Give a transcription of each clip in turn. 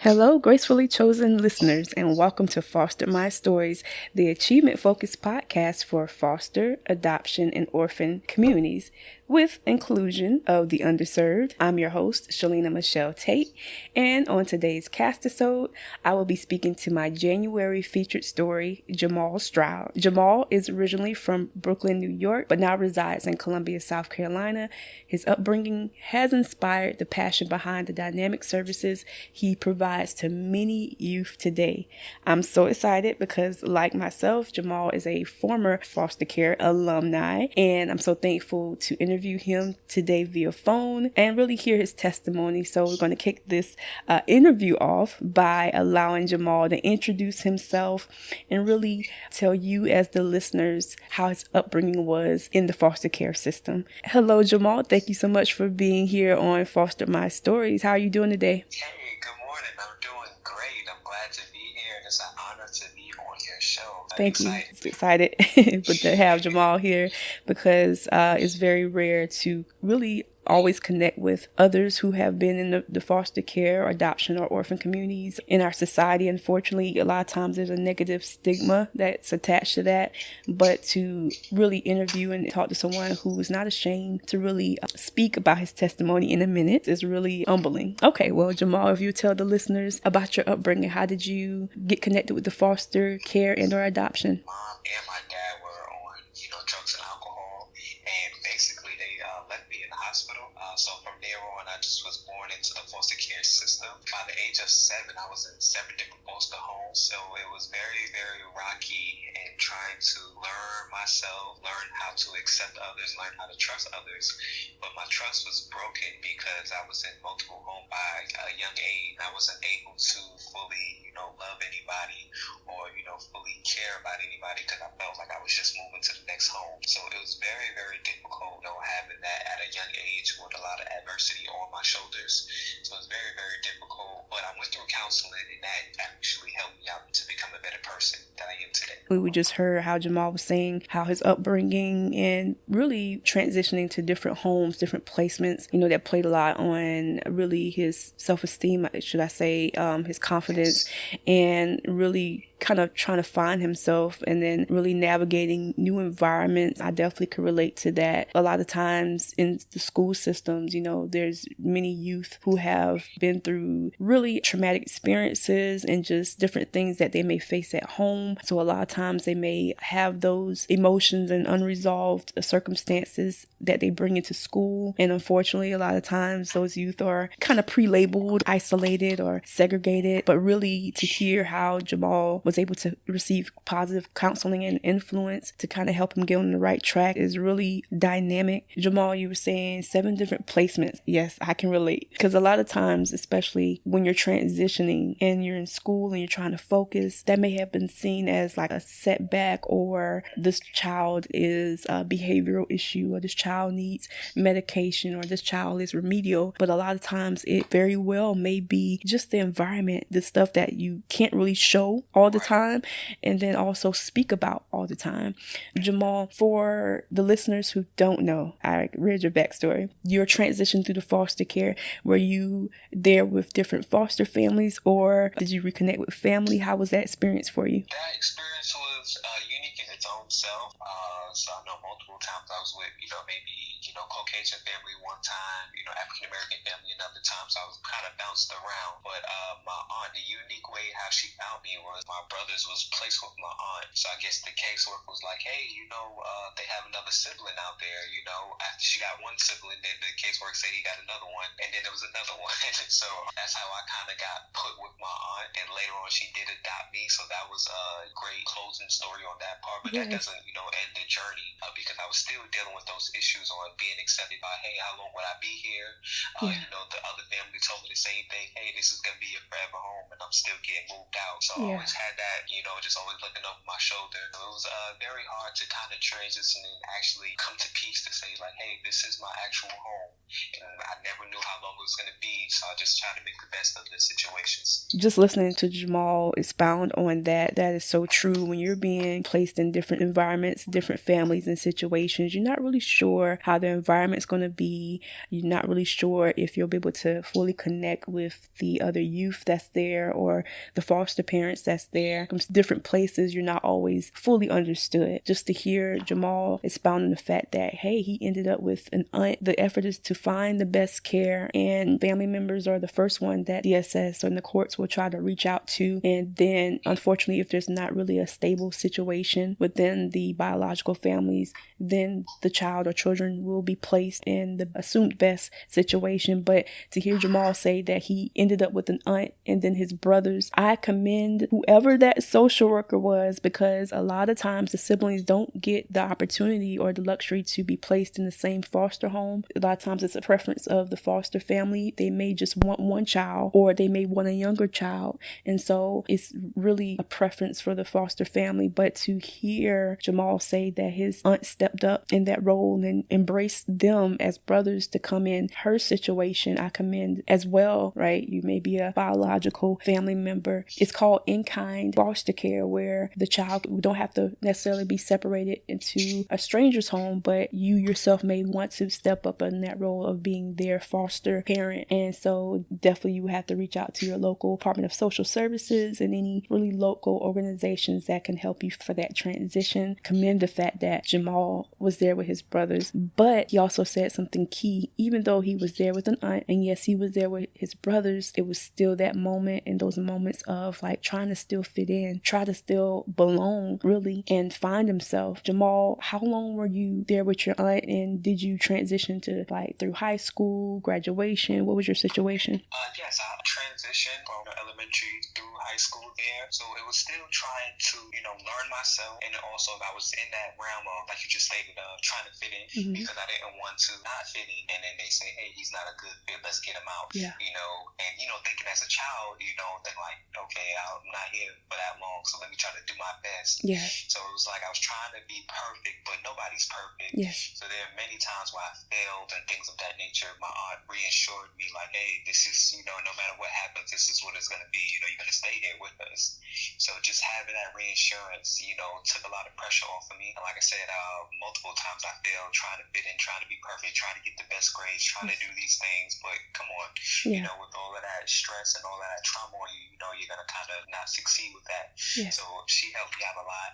Hello, gracefully chosen listeners, and welcome to Foster My Stories, the achievement-focused podcast for foster, adoption, and orphan communities with inclusion of the underserved. I'm your host, Shalina Michelle Tate, and on today's cast episode, I will be speaking to my January featured story, Jamal Stroud. Jamal is originally from Brooklyn, New York, but now resides in Columbia, South Carolina. His upbringing has inspired the passion behind the dynamic services he provides to many youth today. I'm so excited because, like myself, Jamal is a former foster care alumni, and I'm so thankful to interview him today via phone and really hear his testimony. So we're going to kick this interview off by allowing Jamal to introduce himself and really tell you as the listeners how his upbringing was in the foster care system. Hello, Jamal. Thank you so much for being here on Foster My Stories. How are you doing today? Hey, good morning. I'm doing great. I'm glad to be here, and it's an honor to be on your show. Thank you. Excited to have Jamal here because it's very rare to really always connect with others who have been in the foster care, adoption, or orphan communities in our society. Unfortunately, a lot of times there's a negative stigma that's attached to that, but to really interview and talk to someone who is not ashamed to really speak about his testimony in a minute is really humbling. Okay, well, Jamal, if you tell the listeners about your upbringing, how did you get connected with the foster care and or adoption? Mom and my dad were on, drugs and alcohol, and basically they left me in the hospital. So from there on, I just was born into the foster care system. By the age of 7, I was in 7 different foster homes. So it was very, very rocky and trying to learn myself, learn how to accept others, learn how to trust others. But my trust was broken because I was in multiple homes by a young age. I wasn't able to fully, love anybody or, fully care about anybody because I felt like I was just moving to the next home. So it was very, very difficult, having that at a young age with a lot of adversity on my shoulders. So it was very, very difficult. But I went through counseling, and that actually helped me out to become a better person that I am today. We just heard how Jamal was saying how his upbringing and really transitioning to different homes, different placements, that played a lot on really his self-esteem, should I say, his confidence, and really kind of trying to find himself and then really navigating new environments. I definitely could relate to that. A lot of times in the school systems, there's many youth who have been through really traumatic experiences and just different things that they may face at home. So a lot of times they may have those emotions and unresolved circumstances that they bring into school. And unfortunately, a lot of times those youth are kind of pre-labeled, isolated, or segregated. But really to hear how Jamal was able to receive positive counseling and influence to kind of help him get on the right track is really dynamic. Jamal, you were saying 7 different placements. Yes, I can relate. Because a lot of times, especially when you're transitioning and you're in school and you're trying to focus, that may have been seen as like a setback, or this child is a behavioral issue, or this child needs medication, or this child is remedial. But a lot of times it very well may be just the environment, the stuff that you can't really show all the time and then also speak about all the time. Jamal, for the listeners who don't know, I read your backstory. Your transition through the foster care, were you there with different foster families, or did you reconnect with family? How was that experience for you? That experience was unique in its own self. So I know multiple times I was with, maybe, Caucasian family one time, African American family another time. So I was kind of bounced around. But my aunt, the unique way how she found me was my brothers was placed with my aunt. So I guess the caseworker was like, hey, they have another sibling out there. After she got one sibling, then the caseworker said he got another one. And then there was another one. So that's how I kind of got put with my aunt. And later on, she did adopt me. So that was a great closing story on that part. But that doesn't, end the journey because I was still dealing with those issues on being accepted by, hey, how long would I be here? The other family told me the same thing. Hey, this is going to be your forever home, and I'm still getting moved out. So I always had that, just always looking over my shoulder. It was very hard to kind of transition and actually come to peace to say, like, hey, this is my actual home. And I never knew how long it was going to be, so I just tried to make the best of the situations. Just listening to Jamal expound on that is so true. When you're being placed in different environments, different families and situations. You're not really sure how the environment's going to be. You're not really sure if you'll be able to fully connect with the other youth that's there or the foster parents that's there. From different places, you're not always fully understood. Just to hear Jamal expounding the fact that, hey, he ended up with an aunt. The effort is to find the best care, and family members are the first one that DSS or the courts will try to reach out to. And then, unfortunately, if there's not really a stable situation within the biological families, then the child or children will be placed in the assumed best situation. But to hear Jamal say that he ended up with an aunt and then his brothers, I commend whoever that social worker was, because a lot of times the siblings don't get the opportunity or the luxury to be placed in the same foster home. A lot of times it's a preference of the foster family. They may just want one child, or they may want a younger child. And so it's really a preference for the foster family. But to hear Jamal say that his aunt stepped up in that role and embraced them as brothers to come in her situation, I commend as well, right? You may be a biological family member. It's called in-kind foster care, where the child don't have to necessarily be separated into a stranger's home, but you yourself may want to step up in that role of being their foster parent. And so definitely you have to reach out to your local Department of Social Services and any really local organizations that can help you for that transition. Commend the fact that Jamal was there with his brothers, but he also said something key. Even though he was there with an aunt, and yes, he was there with his brothers, it was still that moment, and those moments of like trying to still fit in, try to still belong really, and find himself. Jamal, how long were you there with your aunt, and did you transition to like through high school, graduation? What was your situation? Yes, I transitioned from elementary through high school there, so it was still trying to, learn myself, and also I was in that realm of, like you just stated, trying to fit in, because I didn't want to not fit in, and then they say, hey, he's not a good fit, let's get him out. Yeah. And thinking as a child, think like, okay, I'm not here for that long, so let me try to do my best. Yes. So it was like I was trying to be perfect, but nobody's perfect. Yes. So there are many times where I failed and things of that nature. My aunt reassured me like, hey, this is, no matter what happens, this is what it's going to be. You're going to stay here with us. So just having that reassurance, took a lot of pressure off of me. And like I said, multiple times I failed trying to fit in, trying to be perfect, trying to get the best grades, trying to do these things. But come on, with all of that stress and all of that trauma on you, you're going to kind of not succeed with that. Yes. So she helped me out a lot.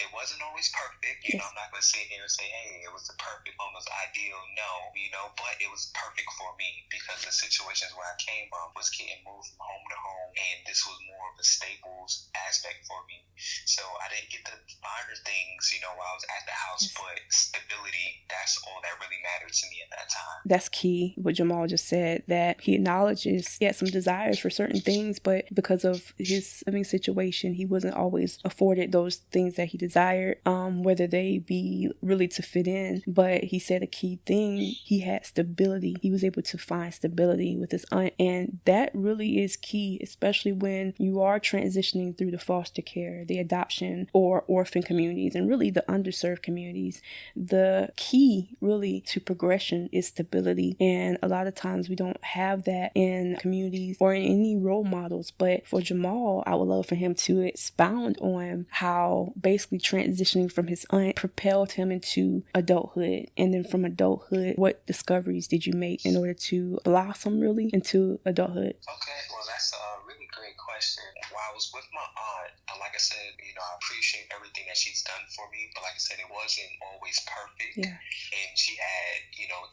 It wasn't always perfect. I'm not going to sit here and say, hey, it was the perfect, almost ideal. No, but it was perfect for me, because the situations where I came from was getting moved from home to home, and this was more of a stable aspect for me. So I didn't get the finer things, while I was at the house, but stability, that's all that really mattered to me at that time. That's key, what Jamal just said, that he acknowledges he had some desires for certain things, but because of his living situation, he wasn't always afforded those things that he desired, whether they be really to fit in. But he said a key thing, he had stability. He was able to find stability with his aunt, and that really is key, especially when you are transitioning through the foster care, the adoption or orphan communities, and really the underserved communities. The key really to progression is stability, and a lot of times we don't have that in communities or in any role models. But for Jamal, I would love for him to expound on how basically transitioning from his aunt propelled him into adulthood, and then from adulthood, what discoveries did you make in order to blossom really into adulthood? Okay, well, that's a really great question. While I was with my aunt, like I said, I appreciate everything that she's done for me, but like I said, it wasn't always perfect. Yeah. And she had,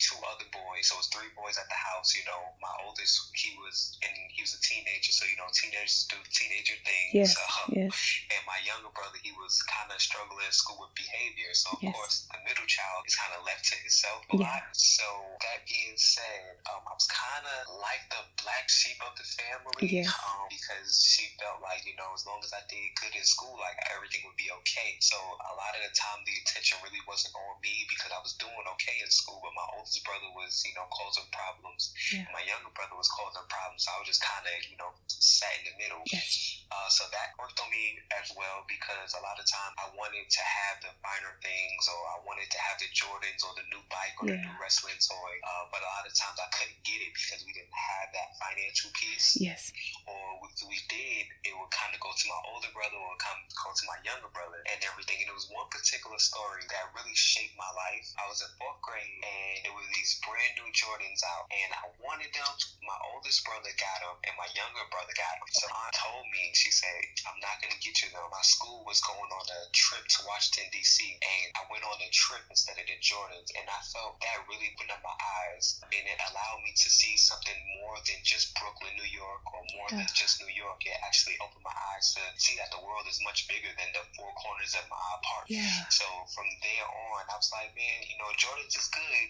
two other boys, so it was three boys at the house. My oldest, he was a teenager, so teenagers do teenager things. Yes. Yes. And my younger brother, he was kind of struggling at school with behavior, so of course the middle child is kind of left to himself a lot. So that being said, I was kind of like the black sheep of the family, because she felt like, as long as I did good in school, like everything would be okay. So a lot of the time the attention really wasn't on me, because I was doing okay in school, but my oldest brother was, causing problems. My younger brother was causing problems, so I was just kind of, sat in the middle. So that worked on me as well. because a lot of time I wanted to have the finer things, or I wanted to have the Jordans or the new bike or the new wrestling toy, but a lot of times I couldn't get it because we didn't have that financial piece. Yes. Or if we did, it would kind of go to my older brother or go to my younger brother and everything. And it was one particular story that really shaped my life. I was in 4th grade, and there were these brand new Jordans out, and I wanted them. My oldest brother got them, and my younger brother got them. So aunt told me, she said, I'm not going to get you them. My school was going on a trip to Washington, D.C., and I went on the trip instead of the Jordans, and I felt that really opened up my eyes, and it allowed me to see something more than just Brooklyn, New York, or more than just New York. It actually opened my eyes to see that the world is much bigger than the 4 corners of my apartment. Yeah. So from there on, I was like, man, Jordans is good,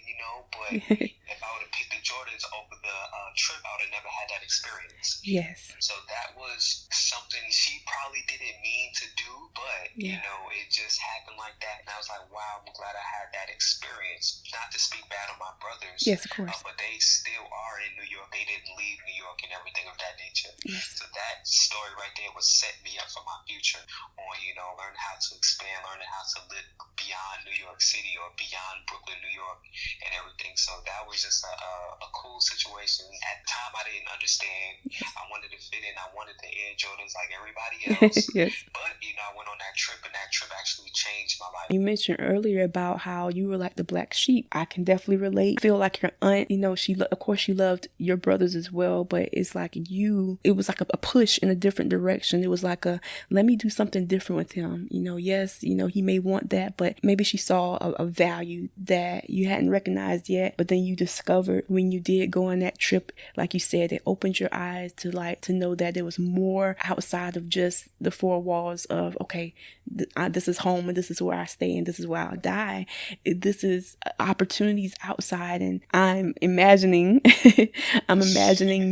but if I would have picked the Jordans over the trip, I would have never had that experience. Yes. So that was something she probably didn't mean to do, but it just happened like that. And I was like, wow, I'm glad I had that experience. Not to speak bad on my brothers, yes, of course, but they still are in New York. They didn't leave New York and everything of that nature. Yes. So that story right there was set me up for my future on, learning how to expand, learning how to live beyond New York City or beyond Brooklyn, New York, and everything. So that was just a cool situation. At the time, I didn't understand. Yes. I wanted to fit in. I wanted the Air Jordans like everybody else. Yes. But, I went on that trip, and that trip actually changed my life. You mentioned earlier about how you were like the black sheep. I can definitely relate. I feel like your aunt, of course she loved your brothers as well, but it's like it was like a push in a different direction. It was like let me do something different with him. Yes, he may want that, but maybe she saw a value that you hadn't recognized yet, but then you discovered when you did go on that trip, like you said, it opened your eyes to know that there was more outside of just the 4 walls of, okay, this is home and this is where I stay and this is where I'll die. This is opportunities outside, and I'm imagining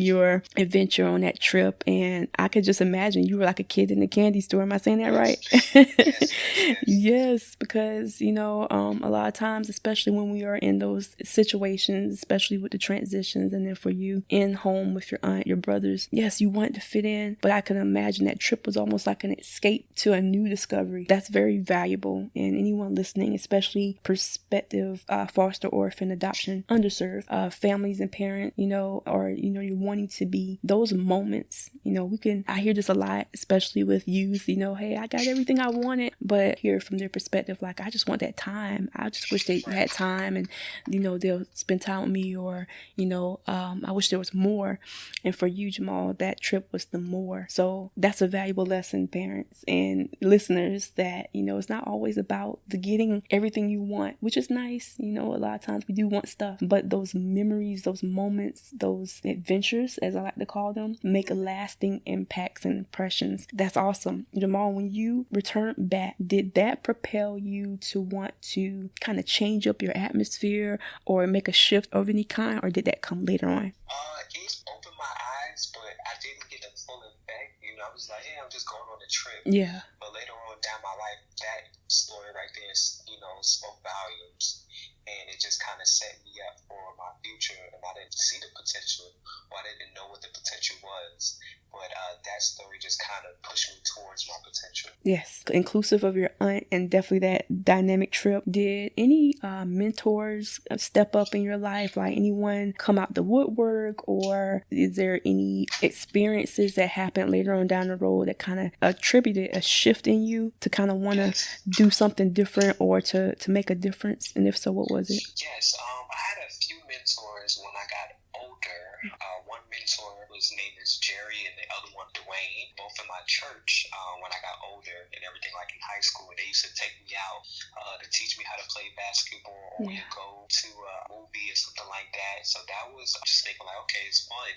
your adventure on that trip, and I could just imagine you were like a kid in the candy store. Am I saying that right? Yes, because a lot of times, especially when we are in those situations, especially with the transitions, and then for you in home with your aunt, your brothers, yes, you want to fit in, but I can imagine that trip was almost like an escape to a new discovery. That's very valuable. And anyone listening, especially prospective foster, orphan, adoption, underserved families and parents, or you're wanting to be, those moments, I hear this a lot, especially with youth, hey, I got everything I wanted, but hear from their perspective, like, I just want that time. I just wish they had time, and they'll spend time with me, or I wish there was more. And for you, Jamal, that trip was the more. So that's a valuable lesson, parents and listeners, that it's not always about the getting everything you want, which is nice. A lot of times we do want stuff, but those memories, those moments, those adventures, as I like to call them, make lasting impacts and impressions. That's awesome. Jamal, when you returned back, did that propel you to want to kind of change up your atmosphere or make a shift of any kind, or did that come later on? It opened my eyes, but I didn't get the full effect. I was like, hey, I'm just going on a trip. Yeah. But later on down my life, that story right there, spoke volumes. And it just kind of set me up for my future. And I didn't see the potential, or I didn't know what the potential was. But that story just kind of pushed me towards my potential. Yes, inclusive of your aunt and definitely that dynamic trip. Did any mentors step up in your life? Like anyone come out the woodwork, or is there any experiences that happened later on down the road that kind of attributed a shift in you to kind of want to do something different or to make a difference? And if so, what was it? Yes, I had a few mentors when I got older. One mentor, his name is Jerry, and the other one Dwayne, both in my church. When I got older and everything, like in high school, they used to take me out to teach me how to play basketball, or go to a movie or something like that. So that was just thinking like, okay, it's fun,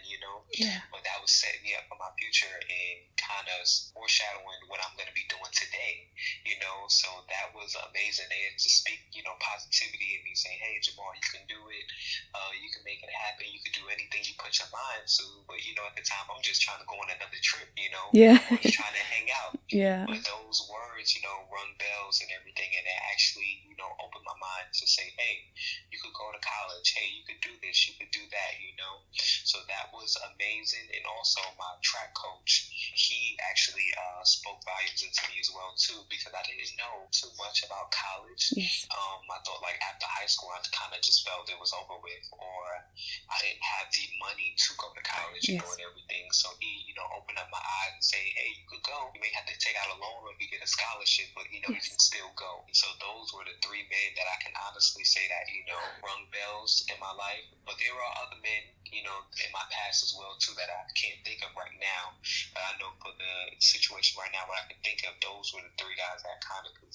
but that was setting me up for my future and kind of foreshadowing what I'm going to be doing today, so that was amazing. They had to speak, positivity in me, saying, hey, Jamal, you can do it, you can make it happen, you can do anything you put your mind to. But at the time, I'm just trying to go on another trip, Yeah. I'm just trying to hang out. Yeah. But those words, rung bells and everything, and it actually, opened my mind to say, hey, you could go to college, hey, you could do this, you could do that, So that was amazing. And also my track coach, he actually spoke volumes lessons into me as well too, because I didn't know too much about college. Yes. I thought like after high school I kind of just felt it was over with, or I didn't have the money to go to college, Yes. and everything. So he, opened up my eyes and say, hey, you could go. You may have to take out a loan or you get a scholarship, but you Yes. can still go. So those were the three men that I can honestly say that rung bells in my life. But there are other men, in my past as well too that I can't think of right now. But I know for the situation right now, what I can think of, those were the three guys that kind of could,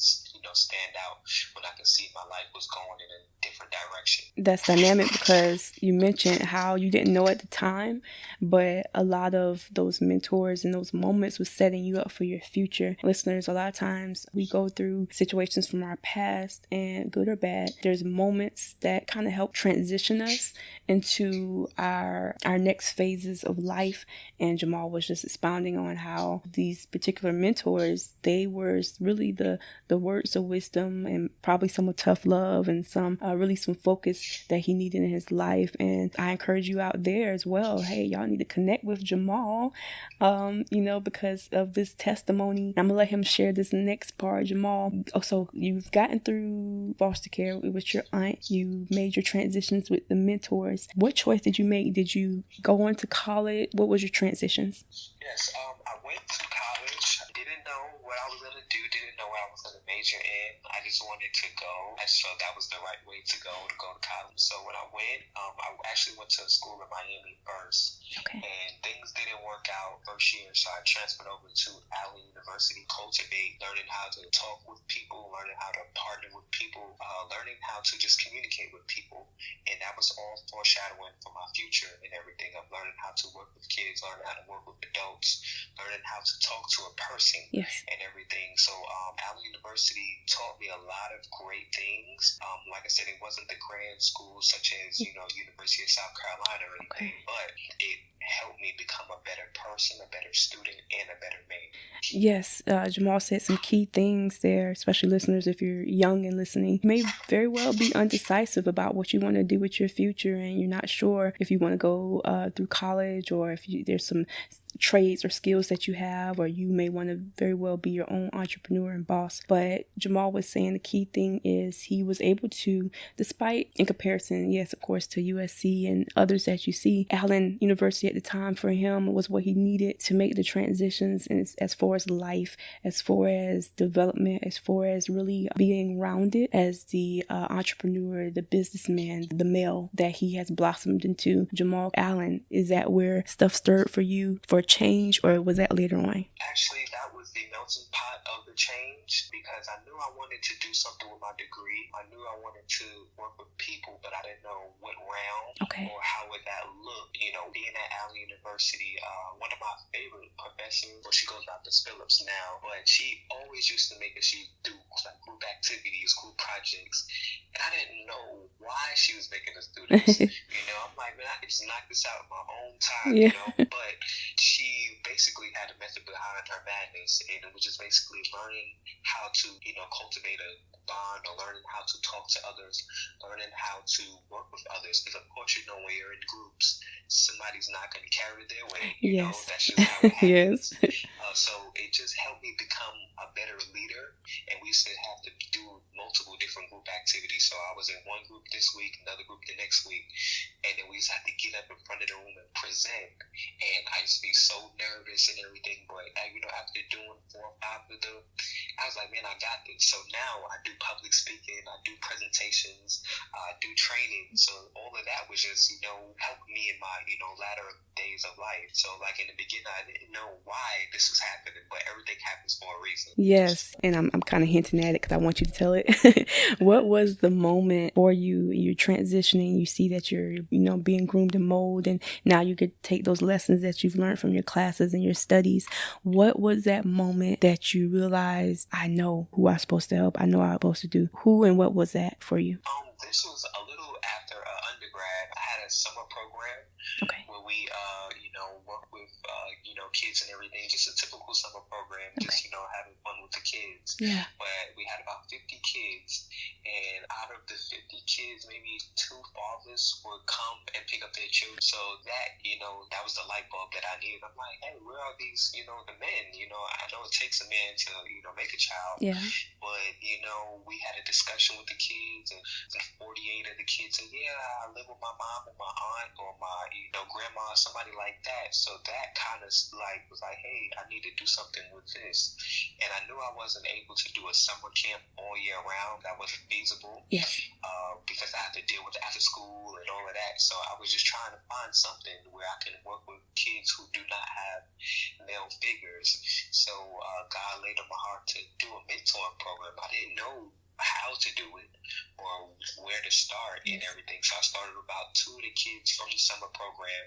stand out when I could see my life was going in a different direction. That's dynamic because you mentioned how you didn't know at the time, but a lot of those mentors and those moments was setting you up for your future. Listeners, a lot of times we go through situations from our past, and good or bad, there's moments that kind of help transition us into our next phases of life. And Jamal was just expounding on how these particular mentors, they were really the words of wisdom and probably some of tough love and some really some focus that he needed in his life. And I encourage you out there as well. Hey, y'all need to connect with Jamal, because of this testimony. I'm gonna let him share this next part. Jamal, so you've gotten through foster care with your aunt. You made your transitions with the mentors. What choice did you make? Did you go on to college? What was your transitions? Yes, I went to college. I didn't know what I was going to do, didn't know what I was going to major in. I just wanted to go. I just felt that was the right way to go to college. So when I went, I actually went to school in Miami first. Okay. And things didn't work out first year, so I transferred over to Allen University, cultivate, learning how to talk with people, learning how to partner with people, learning how to just communicate with people. And that was all foreshadowing for my future and everything of learning how to work with kids, learning how to work with adults, learning how to talk to a person. Yes. And everything. So Allen University taught me a lot of great things. Like I said, it wasn't the grand schools such as, University of South Carolina or anything, but it helped me become a better person, a better student, and a better man. Yes, Jamal said some key things there, especially listeners, if you're young and listening. You may very well be undecisive about what you want to do with your future, and you're not sure if you want to go through college, or if there's some trades or skills that you have, or you may want to very well be your own entrepreneur and boss. But Jamal was saying the key thing is he was able to, despite in comparison, yes, of course, to USC and others that you see, Allen University at the time for him was what he needed to make the transitions as far as life, as far as development, as far as really being rounded as the entrepreneur, the businessman, the male that he has blossomed into. Jamal Allen, is that where stuff stirred for you for change, or was that later on? Actually, that was the melting pot of the change, because I knew I wanted to do something with my degree. I knew I wanted to work with people, but I didn't know what realm or how would that look. Being at Allen University, one of my favorite professors, well, she goes by Miss Phillips now, but she always used to make us do like group activities, group projects, and I didn't know why she was making us do this. I'm like, man, I can just knock this out in my own time, but she basically had a method behind her madness, and it was just basically learning how to, cultivate a bond, or learning how to talk to others, learning how to work with others. Because of course, when you're in groups, somebody's not going to carry it their way. That's just how it happens. So it just helped me become a better leader, and we used to have to do multiple different group activities. So I was in one group this week, another group the next week, and then we used to have to get up in front of the room and present. And I used to be so nervous and everything, but after doing 4 or 5 of them, I was like, man, I got this. So now I do public speaking, I do presentations, I do training. So all of that was just, helping me in my, latter days of life. So like in the beginning, I didn't know why this was happening, but everything happens for a reason. Yes, and I'm kind of hinting at it because I want you to tell it. What was the moment for you? You're transitioning, you see that you're, being groomed and molded, and now you could take those lessons that you've learned from your classes and your studies. What was that moment that you realized, I know who I'm supposed to help, I know what I'm supposed to do? Who and what was that for you? This was a little after undergrad. I had a summer program where we, work with, kids and everything, just a typical summer program, just, having fun with the kids. Yeah. But we had about 50 kids, and I out of the 50 kids, maybe 2 fathers would come and pick up their children. So that, that was the light bulb that I needed. I'm like, hey, where are these, the men? I know it takes a man to, make a child. Yeah. But, we had a discussion with the kids, and 48 of the kids said, yeah, I live with my mom and my aunt or my, grandma, somebody like that. So that kind of was like, hey, I need to do something with this. And I knew I wasn't able to do a summer camp all year round. That wasn't feasible. Yes. Because I had to deal with the after school and all of that. So I was just trying to find something where I can work with kids who do not have male figures. So God laid on my heart to do a mentoring program. I didn't know how to do it or where to start and everything. So I started with about 2 of the kids from the summer program,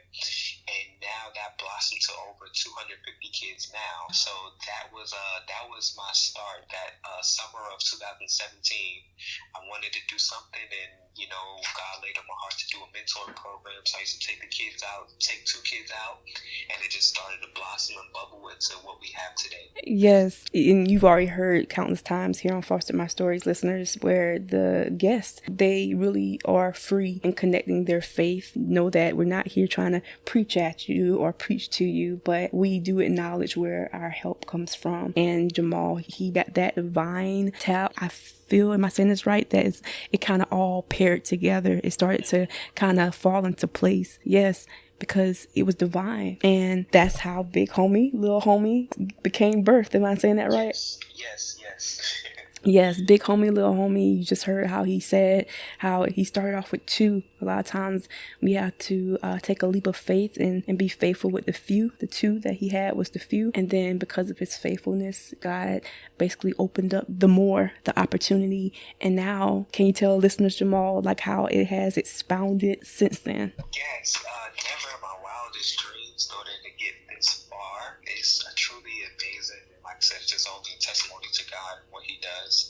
and now that blossomed to over 250 kids now. So that was my start. That summer of 2017, I wanted to do something, and God laid on my heart to do a mentoring program. So I used to take 2 kids out, and it just started to blossom and bubble into what we have today. Yes, and you've already heard countless times here on Foster My Stories, listeners, where the guests, they really are free in connecting their faith. Know that we're not here trying to preach at you or preach to you, but we do acknowledge where our help comes from. And Jamal, he got that divine tap. I feel, am I saying this right, that it kind of all paired together. It started to kind of fall into place. Yes, because it was divine. And that's how Big Homie, Little Homie became birthed. Am I saying that right? Yes. Yes, Big Homie, Little Homie. You just heard how he said how he started off with 2. A lot of times we have to take a leap of faith and be faithful with the few. The 2 that he had was the few. And then because of his faithfulness, God basically opened up the opportunity. And now, can you tell listeners, Jamal, like how it has expounded since then? Yes, never in my wildest dreams thought it to get this far. It's truly amazing. Like I said, it's just only testimony to God and what he does.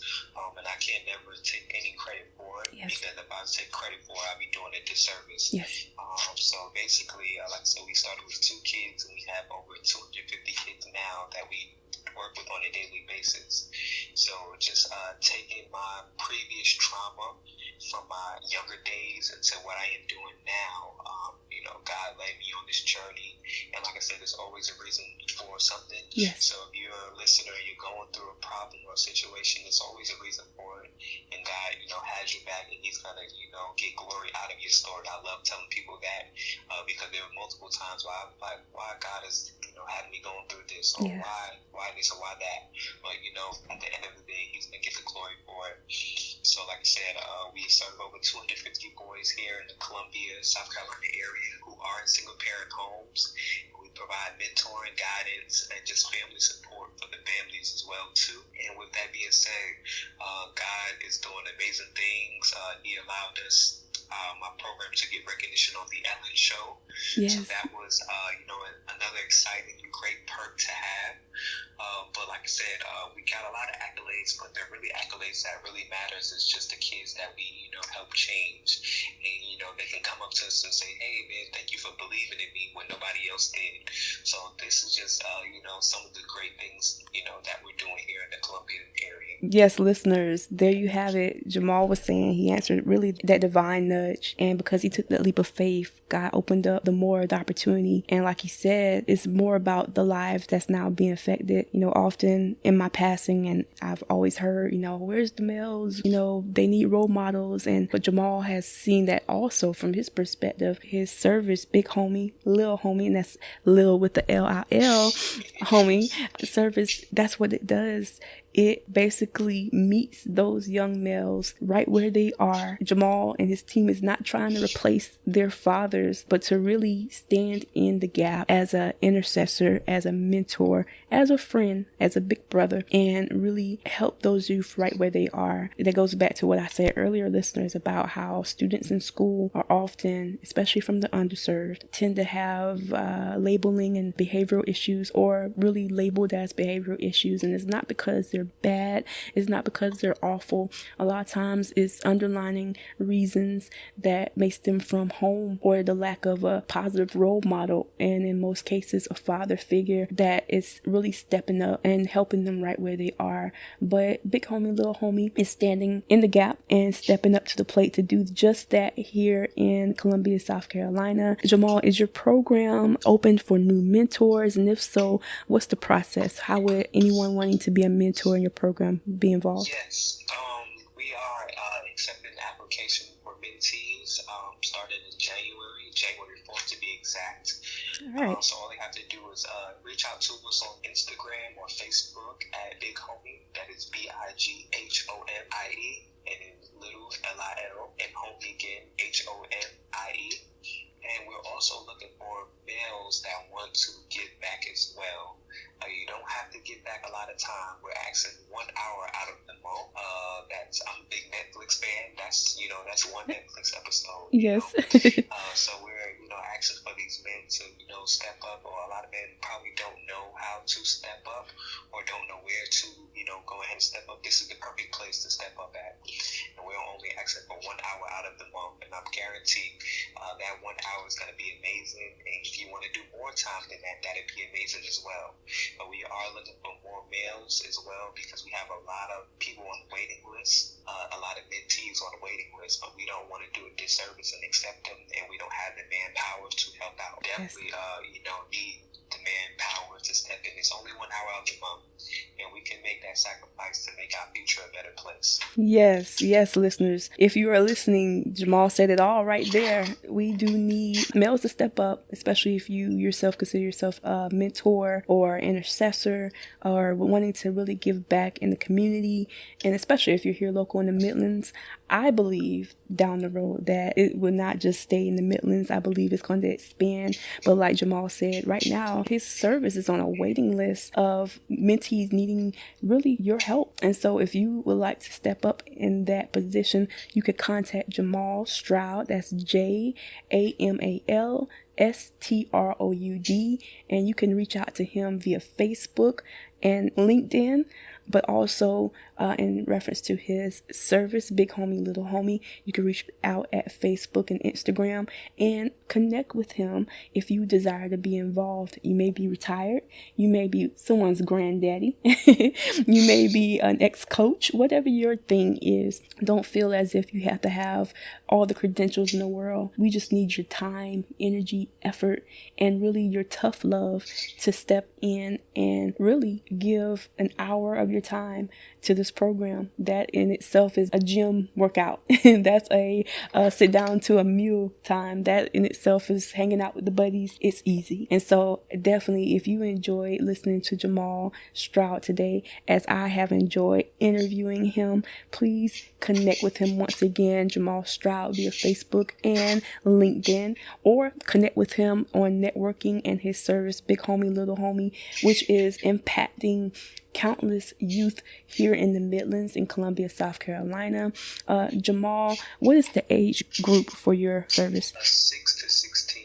And I can't never take any credit for it. Yes. Because if I take credit for it, I'll be doing a disservice. Yes. So basically, like I said, we started with 2 kids, and we have over 250 kids now that we work with on a daily basis. So just taking my previous trauma from my younger days into what I am doing now, God led me on this journey, and like I said, there's always a reason for something. Yes. So if you're a listener, you're going through a problem or a situation, there's always a reason for it, and God, has your back, and he's gonna, get glory out of your story. I love telling people that because there were multiple times why I'm like, why God is, having me going through this, or why this or why that, but at the end of the day, he's gonna get the glory for it. So like I said, we serve over 250 boys here in the Columbia, South Carolina area who are in single parent homes. We provide mentoring, guidance, and just family support for the families as well too. And with that being said, God is doing amazing things. He allowed us my program to get recognition on the Ellen Show. Yes. So that was another exciting and great perk to have. But like I said, we got a lot of accolades, but they're really accolades that really matters is just the kids that we help change. And they can come up to us and say, hey man, thank you for believing in me when nobody else did. So this is just some of the great things that we're doing here in the Columbia area. Yes, listeners, there you have it. Jamal was saying he answered really that divine nudge, and because he took that leap of faith, God opened up the opportunity. And like he said, it's more about the lives that's now being affected. Often in my passing, and I've always heard, where's the males? They need role models. But Jamal has seen that also from his perspective. His service, Big Homie, Little Homie, and that's Lil with the L-I-L, homie, service, that's what it does. It basically meets those young males right where they are. Jamal and his team is not trying to replace their fathers, but to really stand in the gap as an intercessor, as a mentor, as a friend, as a big brother, and really help those youth right where they are. That goes back to what I said earlier, listeners, about how students in school are often, especially from the underserved, tend to have labeling and behavioral issues, or really labeled as behavioral issues. And it's not because they're bad, It's not because they're awful. A lot of times it's underlining reasons that may stem from home or the lack of a positive role model, and in most cases a father figure that is really stepping up and helping them right where they are. But Big Homie Little Homie is standing in the gap and stepping up to the plate to do just that here in Columbia, South Carolina. Jamal, is your program open for new mentors? And if so, what's the process? How would anyone wanting to be a mentor in your program be involved? Yes, we are accepting application for mentees starting in January 4th to be exact. All right. So all they have to do is reach out to us on Instagram or Facebook at Big Homie. That is BIGHOMIE, and then little LIL, and Homie again HOMIE. And we're also looking for males that want to give back as well. You don't have to give back a lot of time. We're asking 1 hour out of the month. I'm a big Netflix fan. That's one Netflix episode. Yes. So we're asking for these men to step up. Or a lot of men probably don't know how to step up or don't know where to go ahead and step up. This is the perfect place to step up at. And we're only asking for 1 hour out of the month, and I'm guaranteed that 1 hour is going to be amazing. And if you want to do more time than that, that'd be amazing as well. But we are looking for more males as well, because we have a lot of people on the waiting list, a lot of mentees on the waiting list, but we don't want to do a disservice and accept them, and we don't have the manpower to help out. Definitely, need the manpower to step in. It's only 1 hour out of the month, and we can make that sacrifice to make our future a better place. Yes, listeners. If you are listening, Jamal said it all right there. We do need males to step up, especially if you yourself consider yourself a mentor or intercessor or wanting to really give back in the community, and especially if you're here local in the Midlands. I believe down the road that it will not just stay in the Midlands. I believe it's going to expand. But like Jamal said, right now, his service is on a waiting list of mentees needing really your help. And so if you would like to step up in that position, you could contact Jamal Stroud. That's JAMAL STROUD, and you can reach out to him via Facebook and LinkedIn. But also in reference to his service, Big Homie Little Homie, you can reach out at Facebook and Instagram and connect with him if you desire to be involved. You may be retired, you may be someone's granddaddy, you may be an ex-coach, whatever your thing is. Don't feel as if you have to have all the credentials in the world. We just need your time, energy, effort, and really your tough love to step in and really give an hour of your time to this program. That in itself is a gym workout. That's a sit down to a meal time. That in itself is hanging out with the buddies. It's easy. And so definitely, if you enjoyed listening to Jamal Stroud today, as I have enjoyed interviewing him, please connect with him once again, Jamal Stroud, via Facebook and LinkedIn, or connect with him on networking and his service, Big Homie Little Homie, which is impacting countless youth here in the Midlands in Columbia, South Carolina. Jamal, what is the age group for your service? 6 to 16.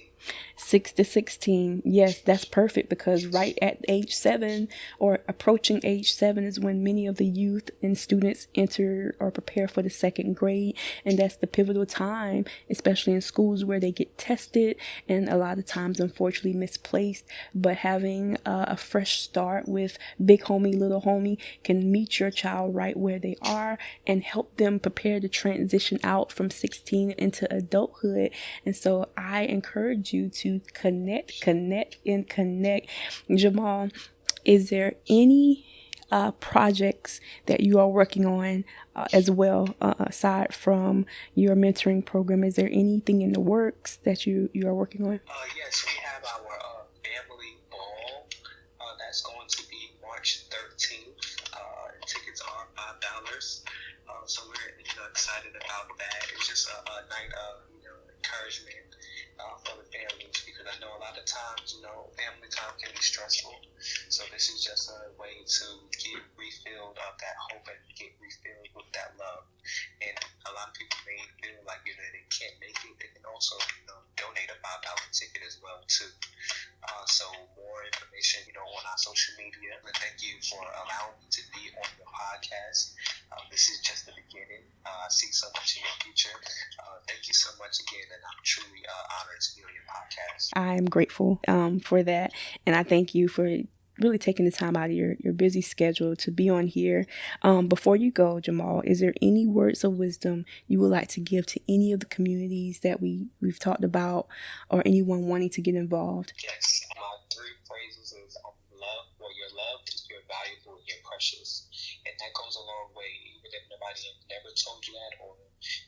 6 to 16. Yes, that's perfect, because right at age 7 or approaching age 7 is when many of the youth and students enter or prepare for the second grade. And that's the pivotal time, especially in schools where they get tested and a lot of times, unfortunately, misplaced. But having a fresh start with Big Homie Little Homie can meet your child right where they are and help them prepare to transition out from 16 into adulthood. And so I encourage you to connect. Jamal, is there any projects that you are working on as well, aside from your mentoring program? Is there anything in the works that you are working on? Yes, we have our family ball that's going to be March 13th. Tickets are $5. So we're excited about that. It's just a night of encouragement for the families, because I know a lot of times family time can be stressful. So this is just a way to get refilled of that hope and get refilled with that love. And a lot of people may feel like they can't make it. They can also donate a $5 ticket as well too. So more information on our social media. And thank you for allowing me to be on your podcast. This is just the beginning. I see so much in your future. Thank you so much again, and I'm truly honored to be on your podcast. I'm grateful for that, and I thank you for really taking the time out of your busy schedule to be on here. Before you go, Jamal, is there any words of wisdom you would like to give to any of the communities that we've talked about, or anyone wanting to get involved? Yes, my 3 phrases is love. Well, you're loved, you're valuable, and you're precious, and that goes a long way. Even if nobody never told you that, or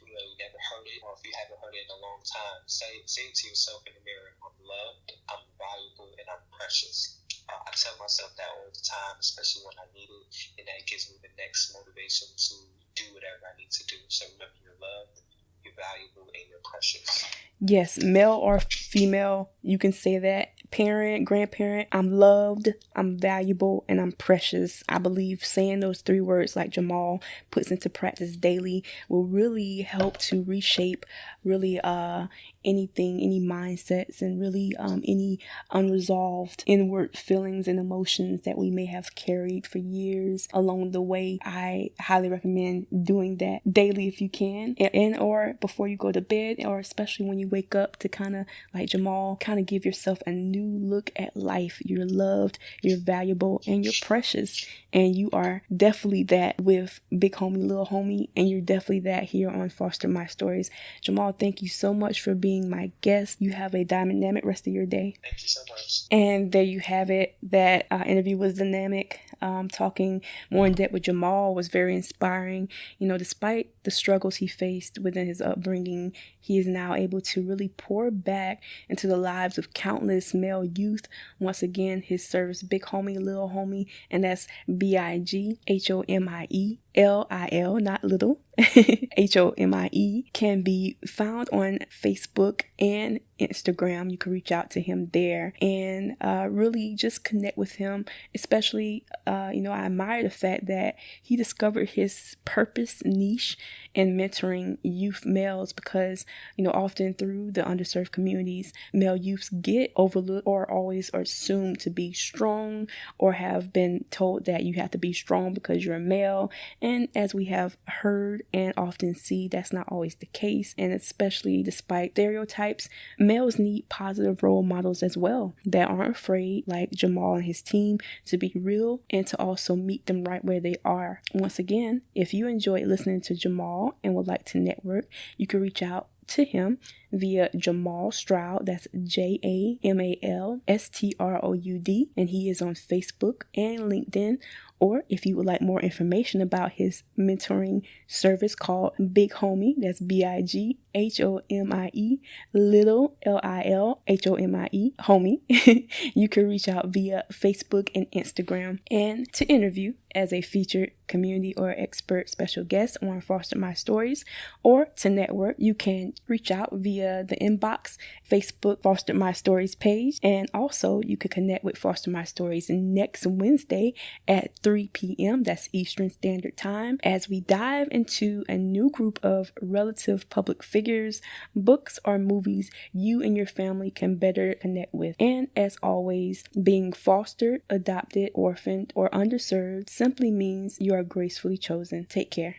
you never heard it, or if you haven't heard it in a long time, say it to yourself in the mirror: I'm loved, I'm valuable, and I'm precious. I tell myself that all the time, especially when I need it, and that gives me the next motivation to do whatever I need to do. So remember, you're loved, you're valuable, and you're precious. Yes, male or female, you can say that. Parent, grandparent, I'm loved, I'm valuable, and I'm precious. I believe saying those 3 words like Jamal puts into practice daily will really help to reshape really anything, any mindsets, and really any unresolved inward feelings and emotions that we may have carried for years along the way. I highly recommend doing that daily if you can, and or before you go to bed, or especially when you wake up, to kind of, like Jamal, kind of give yourself a new look at life. You're loved, you're valuable, and you're precious. And you are definitely that with Big Homie, Little Homie, and you're definitely that here on Foster My Stories. Jamal, thank you so much for being my guest. You have a dynamic rest of your day. Thank you so much. And there you have it. That interview was dynamic. Talking more in depth with Jamal was very inspiring. Despite the struggles he faced within his upbringing, he is now able to really pour back into the lives of countless male youth. Once again, his service, Big Homie, Little Homie, and that's BIGHOMIE. LIL, not little, HOMIE, can be found on Facebook and Instagram. You can reach out to him there and really just connect with him. Especially, I admire the fact that he discovered his purpose niche in mentoring youth males, because, often through the underserved communities, male youths get overlooked or always are assumed to be strong, or have been told that you have to be strong because you're a male. And as we have heard and often see, that's not always the case. And especially despite stereotypes, males need positive role models as well that aren't afraid, like Jamal and his team, to be real and to also meet them right where they are. Once again, if you enjoyed listening to Jamal and would like to network, you can reach out to him via Jamal Stroud. That's JAMALSTROUD, and he is on Facebook and LinkedIn. Or if you would like more information about his mentoring service called Big Homie, that's BIGHOMIE, little LILHOMIE, homie, you can reach out via Facebook and Instagram. And to interview as a featured community or expert special guest on Foster My Stories, or to network, you can reach out via the inbox Facebook Foster My Stories page. And also you could connect with Foster My Stories next Wednesday at 3 p.m. That's Eastern Standard Time, as we dive into a new group of relative public figures, books, or movies you and your family can better connect with. And as always, being fostered, adopted, orphaned, or underserved simply means you are gracefully chosen. Take care.